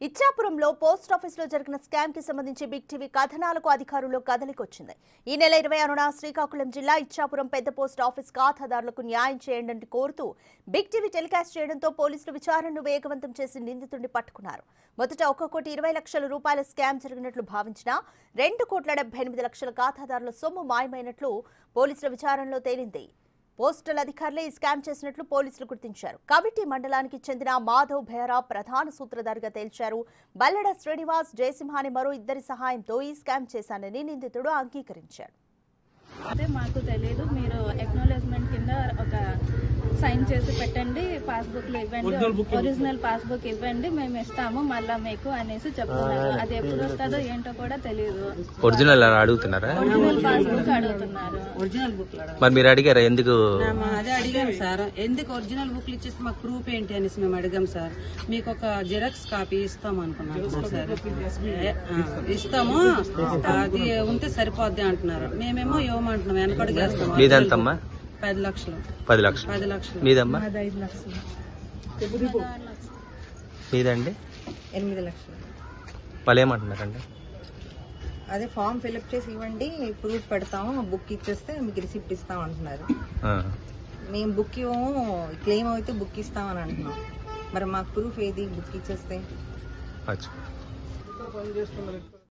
ఇచ్చాపురంలో post office లో జరిగిన scam కి సంబంధించి బిగ్ టీవీ కథనాలకు అధికారులు కదలికొచ్చింది. ఈ నెల 26న శ్రీకాకుళం జిల్లా ఇచ్చాపురం పెద్ద పోస్ట్ ఆఫీస్ ఖాతాదారులకు న్యాయం చేయండి కోరుతూ బిగ్ టీవీ టెలికాస్ట్ చేయడంతో పోలీసులు విచారణను వేగవంతం చేసి నిందితుడిని పట్టుకున్నారు. మొదట 1,20,00,000 రూపాయల స్కామ్ జరిగినట్లు భావించిన 2,78,00,000 ఖాతాదారుల సొమ్ము మాయమైనట్లు పోలీసుల విచారణలో తేలింది. పోస్టల్ అధికారులే ఈ స్కామ్ చేసినట్లు పోలీసులు గుర్తించారు. కవిటి మండలానికి చెందిన మాధవ్ బెహరా ప్రధాన సూత్రధారిగా తేల్చారు. బల్లెడ శ్రీనివాస్, జయసింహాని మరో ఇద్దరి సహాయంతో ఈ స్కామ్ చేశానని నిందితుడు అంగీకరించాడు. అదే మాకు తెలియదు, మీరు అక్నాలెడ్జ్మెంట్ కింద ఒక సైన్ చేసి పెట్టండి, పాస్బుక్ లో ఇవ్వండి, ఒరిజినల్ పాస్బుక్ ఇవ్వండి, మేము ఇస్తాము మళ్ళా మీకు అనేసి చెప్తున్నారు. అది ఎప్పుడు వస్తుందో ఏంటో కూడా తెలియదు. ఒరిజినల్ అడుగుతున్నారా? ఒరిజినల్ పాస్బుక్ అడుగుతున్నారు. ఒరిజినల్ బుక్ మరి మీరు అడిగారా? ఎందుకు? అదే అడిగాము సార్, ఎందుకు ఒరిజినల్ బుక్లు ఇచ్చేసి మాకు ప్రూఫ్ ఏంటి అనేసి మేము అడిగాం సార్. మీకు ఒక జిరాక్స్ కాపీ ఇస్తాం అనుకున్నాం సార్. ఇస్తాము, అది ఉంటే సరిపోద్ది అంటున్నారు. మేమేమో ఇవ్వమంటున్నాం, వెనకడుగేస్తాం. మీదంతమ్మా? 10 లక్షలు. 10 లక్షలు. 10 లక్షలు. మీదమ్మా? 5 లక్షలు. మీదండి? 8 లక్షలు. వాళ్ళు ఏమంటున్నారండి? అదే ఫామ్ ఫిల్అప్ చేసి ఇవ్వండి, ప్రూఫ్ పెడతాము, బుక్ ఇచ్చేస్తే మీకు రిసిప్ట్ ఇస్తాం అంటున్నారు. మేము బుక్ ఇవ్వము, క్లెయిమ్ అయితే బుక్ ఇస్తామని అంటున్నాం. మరి మాకు ప్రూఫ్ ఏది? బుక్ ఇచ్చేస్తే